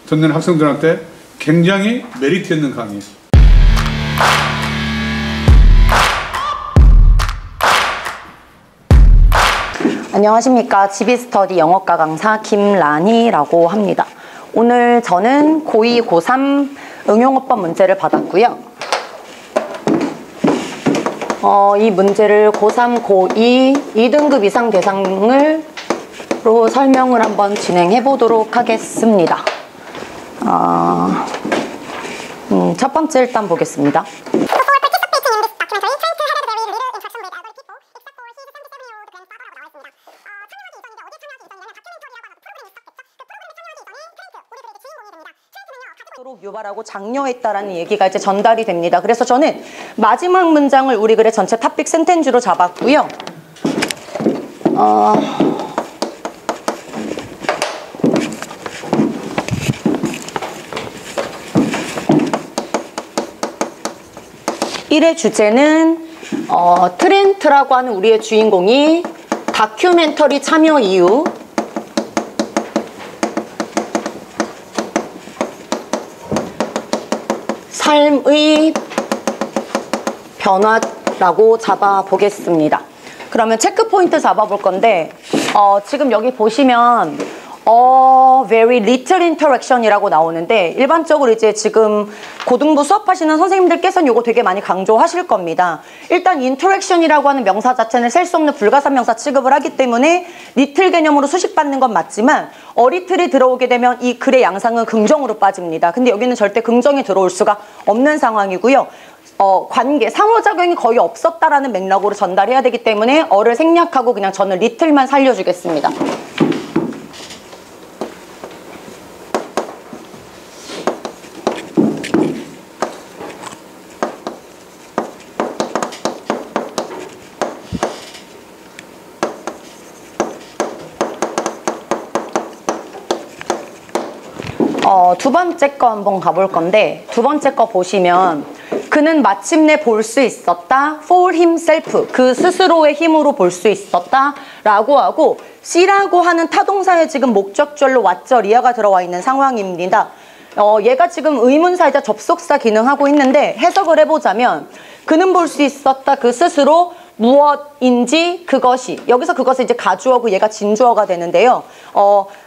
듣는 학생들한테 굉장히 메리트 있는 강의. 안녕하십니까. GB스터디 영어과 강사 김란희라고 합니다. 오늘 저는 고2, 고3 응용어법 문제를 받았고요. 이 문제를 고3, 고2, 2등급 이상 대상으로 설명을 한번 진행해 보도록 하겠습니다. 첫 번째 일단 보겠습니다. 유발하고 장려했다라는 얘기가 이제 전달이 됩니다. 그래서 저는 마지막 문장을 우리 글의 전체 탑픽 센텐즈로 잡았고요. 일의 주제는 트렌트라고 하는 우리의 주인공이 다큐멘터리 참여 이후 삶의 변화라고 잡아보겠습니다. 그러면 체크포인트 잡아볼 건데 지금 여기 보시면 very little interaction 이라고 나오는데 일반적으로 이제 지금 고등부 수업하시는 선생님들께서는 이거 되게 많이 강조하실 겁니다. 일단 interaction 이라고 하는 명사 자체는 셀 수 없는 불가산 명사 취급을 하기 때문에 little 개념으로 수식받는 건 맞지만 어리틀이 들어오게 되면 이 글의 양상은 긍정으로 빠집니다. 근데 여기는 절대 긍정이 들어올 수가 없는 상황이고요. 관계, 상호작용이 거의 없었다라는 맥락으로 전달해야 되기 때문에 어를 생략하고 그냥 저는 little만 살려주겠습니다. 두 번째 거 한번 가볼 건데 두 번째 거 보시면 그는 마침내 볼 수 있었다. for himself. 그 스스로의 힘으로 볼 수 있었다. 라고 하고 C라고 하는 타동사에 지금 목적절로 왓절 이하가 들어와 있는 상황입니다. 얘가 지금 의문사이자 접속사 기능하고 있는데 해석을 해보자면 그는 볼 수 있었다. 그 스스로 무엇인지 그것이 여기서 그것은 이제 가주어고 얘가 진주어가 되는데요.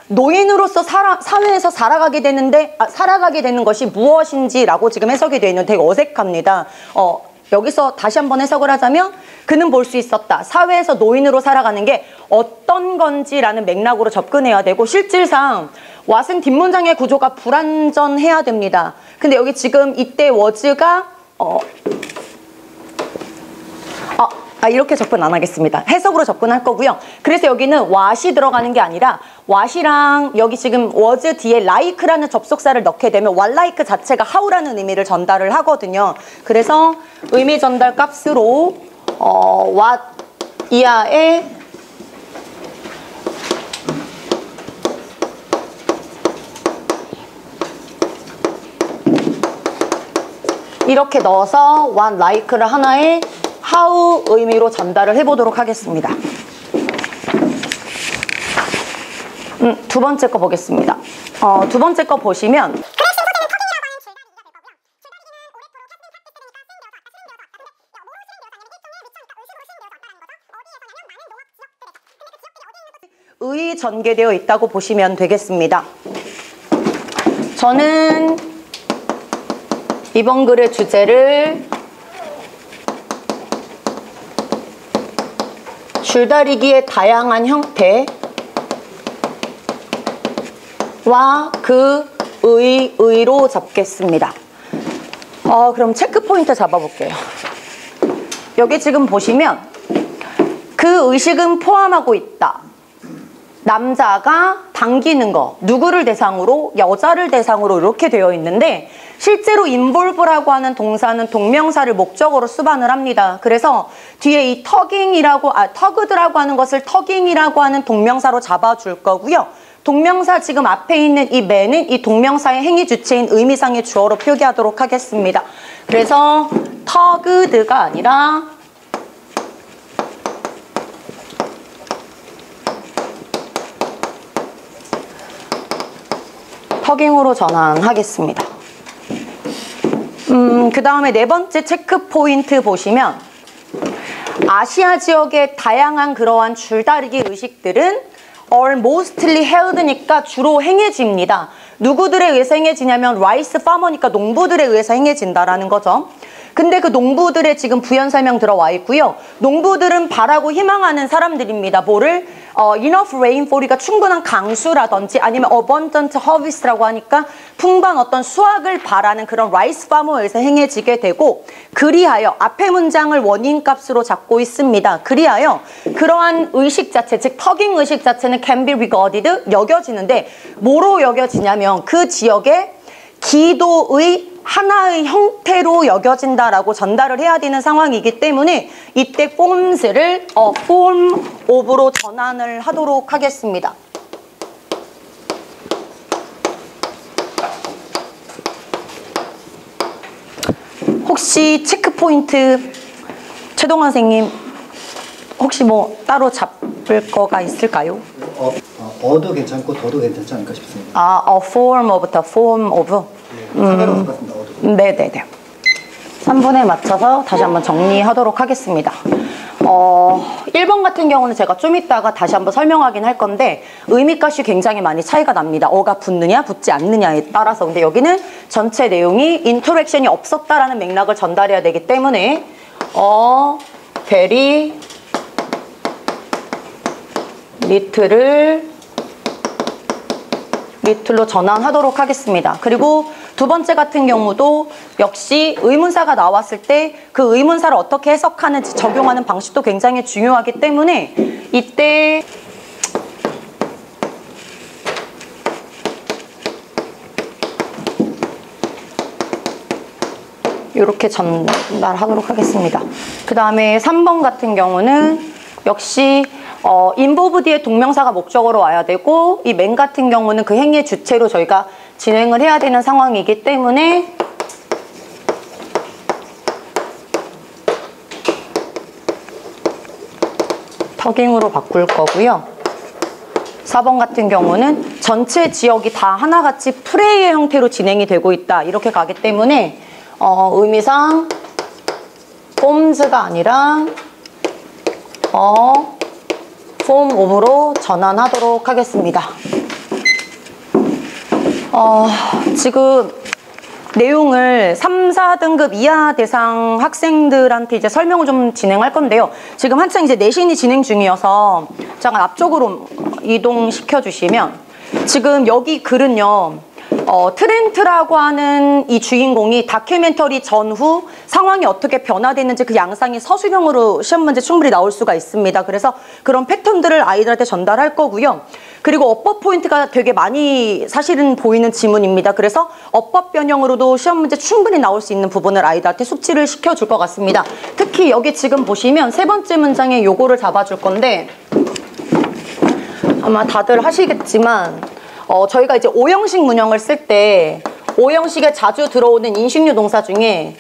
노인으로서 사회에서 살아가게 되는 것이 무엇인지라고 지금 해석이 되어 있는데 되게 어색합니다. 여기서 다시 한번 해석을 하자면 그는 볼 수 있었다. 사회에서 노인으로 살아가는 게 어떤 건지라는 맥락으로 접근해야 되고 실질상 왓은 뒷문장의 구조가 불완전해야 됩니다. 근데 여기 지금 이때 워즈가 이렇게 접근 안 하겠습니다. 해석으로 접근할 거고요. 그래서 여기는 what이 들어가는 게 아니라 what이랑 여기 지금 was 뒤에 like라는 접속사를 넣게 되면 what like 자체가 how라는 의미를 전달을 하거든요. 그래서 의미 전달 값으로 what 이하에 이렇게 넣어서 what like를 하나에 how 의미로 전달을 해보도록 하겠습니다. 두 번째 거 보겠습니다. 두 번째 거 보시면 의 전개되어 있다고 보시면 되겠습니다. 저는 이번 글의 주제를 줄다리기의 다양한 형태와 그 의로 잡겠습니다. 그럼 체크포인트 잡아볼게요. 여기 지금 보시면 그 의식은 포함하고 있다. 남자가 당기는 거, 누구를 대상으로? 여자를 대상으로 이렇게 되어 있는데 실제로 involve라고 하는 동사는 동명사를 목적어로 수반을 합니다. 그래서 뒤에 이 tugged라고 하는 것을 tugging이라고 하는 동명사로 잡아줄 거고요. 동명사 지금 앞에 있는 이 man은 이 동명사의 행위 주체인 의미상의 주어로 표기하도록 하겠습니다. 그래서 tugged가 아니라 터깅으로 전환하겠습니다. 그 다음에 네 번째 체크 포인트 보시면 아시아 지역의 다양한 그러한 줄다리기 의식들은 are mostly held니까 주로 행해집니다. 누구들에 의해서 행해지냐면 라이스 파머니까 농부들에 의해서 행해진다라는 거죠. 근데 그 농부들의 지금 부연 설명 들어와 있고요. 농부들은 바라고 희망하는 사람들입니다. 뭐를? enough rainfall이가 충분한 강수라든지 아니면 abundant harvest라고 하니까 풍부한 어떤 수확을 바라는 그런 라이스 파머에서 행해지게 되고 그리하여 앞의 문장을 원인 값으로 잡고 있습니다. 그리하여 그러한 의식 자체, 즉 터깅 의식 자체는 can be regarded, 여겨지는데 뭐로 여겨지냐면 그 지역의 기도의 하나의 형태로 여겨진다라고 전달을 해야 되는 상황이기 때문에 이때 forms를 form of로 전환을 하도록 하겠습니다. 혹시 체크 포인트 최동원 선생님 혹시 뭐 따로 잡을 거가 있을까요? 어도 괜찮고 더도 괜찮지 않을까 싶습니다. form of부터 form of. 상관없을 것 같습니다. 어도. 네네네. 3분에 맞춰서 다시 한번 정리하도록 하겠습니다. 1번 같은 경우는 제가 좀 이따가 다시 한번 설명하긴 할 건데 의미값이 굉장히 많이 차이가 납니다. 어가 붙느냐 붙지 않느냐에 따라서. 근데 여기는 전체 내용이 인터랙션이 없었다라는 맥락을 전달해야 되기 때문에 very little로 전환하도록 하겠습니다. 그리고 두 번째 같은 경우도 역시 의문사가 나왔을 때 그 의문사를 어떻게 해석하는지 적용하는 방식도 굉장히 중요하기 때문에 이때 이렇게 전달하도록 하겠습니다. 그 다음에 3번 같은 경우는 역시 involve 뒤에 동명사가 목적어로 와야 되고 이 man 같은 경우는 그 행위의 주체로 저희가 진행을 해야 되는 상황이기 때문에 터깅으로 바꿀 거고요. 4번 같은 경우는 전체 지역이 다 하나같이 프레이의 형태로 진행이 되고 있다. 이렇게 가기 때문에 의미상 forms가 아니라 form of로 전환하도록 하겠습니다. 지금 내용을 3, 4등급 이하 대상 학생들한테 이제 설명을 좀 진행할 건데요. 지금 한창 이제 내신이 진행 중이어서 잠깐 앞쪽으로 이동시켜 주시면 지금 여기 글은요. 트렌트라고 하는 이 주인공이 다큐멘터리 전후 상황이 어떻게 변화됐는지 그 양상이 서술형으로 시험 문제 충분히 나올 수가 있습니다. 그래서 그런 패턴들을 아이들한테 전달할 거고요. 그리고 어법 포인트가 되게 많이 사실은 보이는 지문입니다. 그래서 어법 변형으로도 시험 문제 충분히 나올 수 있는 부분을 아이들한테 숙지를 시켜줄 것 같습니다. 특히 여기 지금 보시면 세 번째 문장에 요거를 잡아줄 건데 아마 다들 하시겠지만 저희가 이제 5형식 문형을 쓸 때 5형식에 자주 들어오는 인식류 동사 중에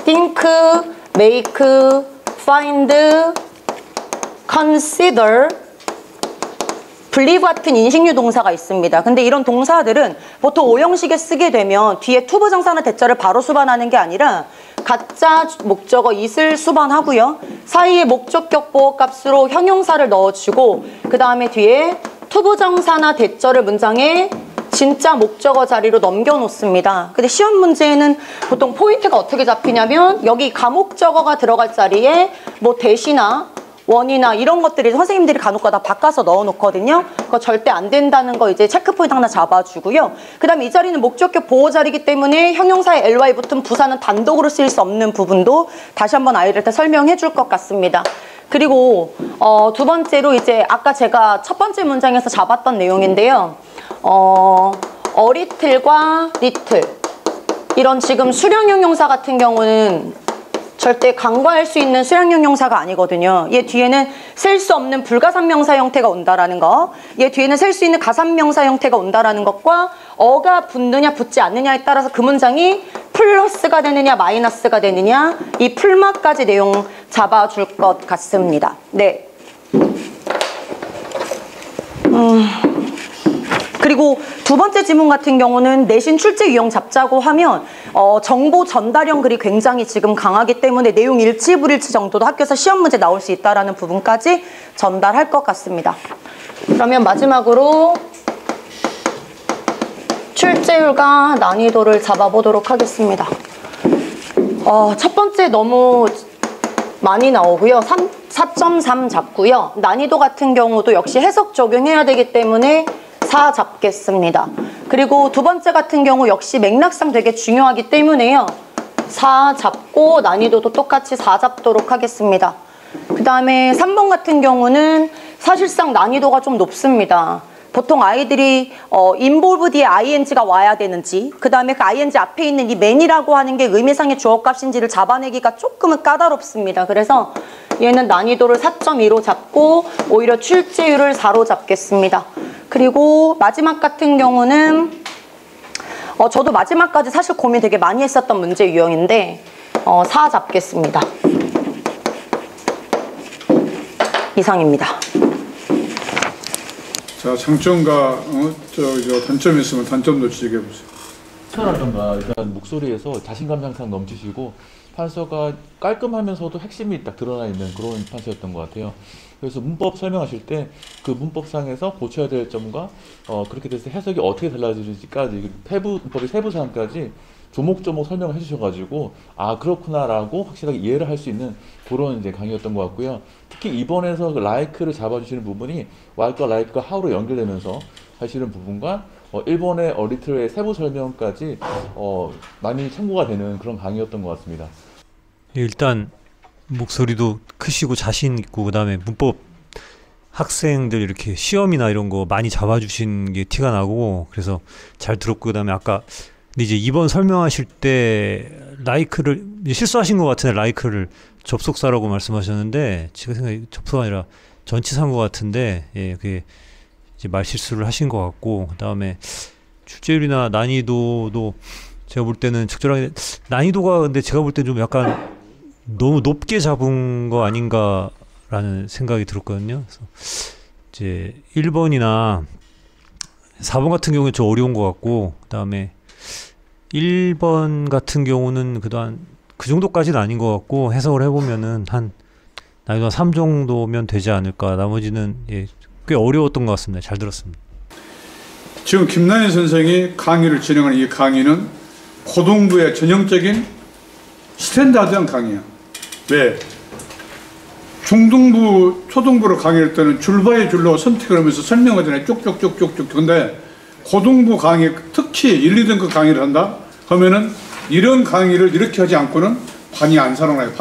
think, make, find, consider, believe 같은 인식류 동사가 있습니다. 근데 이런 동사들은 보통 5형식에 쓰게 되면 뒤에 투부정사나 대자를 바로 수반하는 게 아니라 가짜 목적어 it을 수반하고요. 사이에 목적격 보호 값으로 형용사를 넣어주고 그 다음에 뒤에 투부정사나 대절을 문장에 진짜 목적어 자리로 넘겨놓습니다. 근데 시험 문제에는 보통 포인트가 어떻게 잡히냐면 여기 가목적어가 들어갈 자리에 뭐 대시나 원이나 이런 것들이 선생님들이 간혹가 다 바꿔서 넣어놓거든요. 그거 절대 안 된다는 거 이제 체크 포인트 하나 잡아주고요. 그 다음에 이 자리는 목적격 보호 자리이기 때문에 형용사에 ly 붙은 부사는 단독으로 쓸 수 없는 부분도 다시 한번 아이들한테 설명해 줄 것 같습니다. 그리고 두 번째로 이제 아까 제가 첫 번째 문장에서 잡았던 내용인데요. 어리틀과 리틀 이런 지금 수령 형용사 같은 경우는 절대 간과할 수 있는 수령 형용사가 아니거든요. 얘 뒤에는 셀 수 없는 불가산명사 형태가 온다라는 거, 얘 뒤에는 셀 수 있는 가산명사 형태가 온다라는 것과 어가 붙느냐 붙지 않느냐에 따라서 그 문장이 플러스가 되느냐 마이너스가 되느냐 이 풀마까지 내용 잡아줄 것 같습니다. 네. 그리고 두 번째 지문 같은 경우는 내신 출제 유형 잡자고 하면 정보 전달형 글이 굉장히 지금 강하기 때문에 내용 일치 불일치 정도도 학교에서 시험 문제 나올 수 있다라는 부분까지 전달할 것 같습니다. 그러면 마지막으로 출제율과 난이도를 잡아보도록 하겠습니다. 첫 번째 너무 많이 나오고요. 4.3 잡고요. 난이도 같은 경우도 역시 해석 적용해야 되기 때문에 4 잡겠습니다. 그리고 두 번째 같은 경우 역시 맥락상 되게 중요하기 때문에요. 4 잡고 난이도도 똑같이 4 잡도록 하겠습니다. 그 다음에 3번 같은 경우는 사실상 난이도가 좀 높습니다. 보통 아이들이 involve 뒤에 ing가 와야 되는지, 그 다음에 그 ing 앞에 있는 이 man이라고 하는 게 의미상의 주어값인지를 잡아내기가 조금은 까다롭습니다. 그래서 얘는 난이도를 4.2로 잡고 오히려 출제율을 4로 잡겠습니다. 그리고 마지막 같은 경우는 저도 마지막까지 사실 고민 되게 많이 했었던 문제 유형인데 4 잡겠습니다. 이상입니다. 자, 장점과 단점이 있으면 단점도 지적해 보세요. 편하던가 일단 목소리에서 자신감 향상 넘치시고 판서가 깔끔하면서도 핵심이 딱 드러나 있는 그런 판서였던 것 같아요. 그래서 문법 설명하실 때 그 문법상에서 고쳐야 될 점과 그렇게 돼서 해석이 어떻게 달라지는지까지 문법의 세부 사항까지 조목조목 설명을 해주셔가지고 아 그렇구나라고 확실하게 이해를 할 수 있는 그런 이제 강의였던 것 같고요. 특히 이번에서 그 like를 잡아주시는 부분이 why과 like가 how로 연결되면서 하시는 부분과 일본의 리틀의 세부 설명까지 많이 참고가 되는 그런 강의였던 것 같습니다. 일단 목소리도 크시고 자신 있고 그다음에 문법 학생들 이렇게 시험이나 이런 거 많이 잡아주신 게 티가 나고 그래서 잘 들었고 그다음에 아까 근데 이제 이번 설명하실 때 라이크를 실수하신 것 같은데 라이크를 접속사라고 말씀하셨는데 제가 생각에 접속이 아니라 전치사인 것 같은데 예 그게 이제 말 실수를 하신 것 같고 그다음에 출제율이나 난이도도 제가 볼 때는 적절하게 난이도가 근데 제가 볼 때 좀 약간 너무 높게 잡은 거 아닌가라는 생각이 들었거든요. 그래서 이제 1번이나 4번 같은 경우는 좀 어려운 것 같고 그다음에 1번 같은 경우는 그동안 그 정도까지는 아닌 것 같고 해석을 해보면은 한 난이도 3 정도면 되지 않을까. 나머지는 예, 꽤 어려웠던 것 같습니다. 잘 들었습니다. 지금 김나연 선생이 강의를 진행하는 이 강의는 고등부의 전형적인 스탠다드한 강의야. 왜? 중등부, 초등부로 강의할 때는 줄바이 줄로 선택을 하면서 설명하잖아요. 쭉쭉쭉쭉쭉. 근데 고등부 강의, 특히 1, 2등급 강의를 한다? 그러면은 이런 강의를 이렇게 하지 않고는 반이 안 살아나요.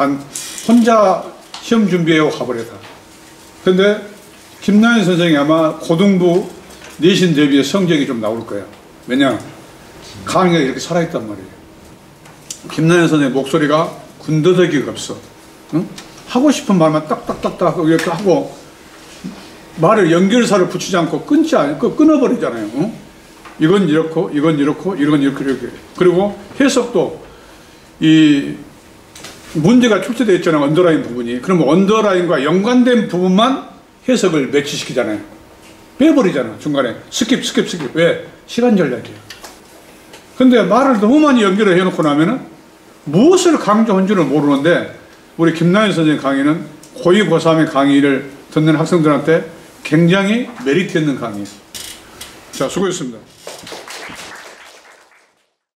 혼자 시험 준비해요. 가버려다. 근데 김나연 선생이 아마 고등부 내신 대비의 성적이 좀 나올 거야. 왜냐? 강의가 이렇게 살아있단 말이에요. 김나연 선생의 목소리가 군더더기가 없어. 응? 하고 싶은 말만 딱딱딱딱 이렇게 하고 말을 연결사를 붙이지 않고 끊어버리잖아요. 응? 이건 이렇고 이건 이렇고 이건 이렇게 그리고 해석도 이 문제가 출제되어 있잖아요. 언더라인 부분이. 그러면 언더라인과 연관된 부분만 해석을 매치시키잖아요. 빼버리잖아. 중간에 스킵. 왜? 시간 전략이에요. 근데 말을 너무 많이 연결을 해놓고 나면은 무엇을 강조한 줄을 모르는데 우리 김나연 선생님 강의는 고2, 고3의 강의를 듣는 학생들한테 굉장히 메리트 있는 강의예요. 자, 수고했습니다.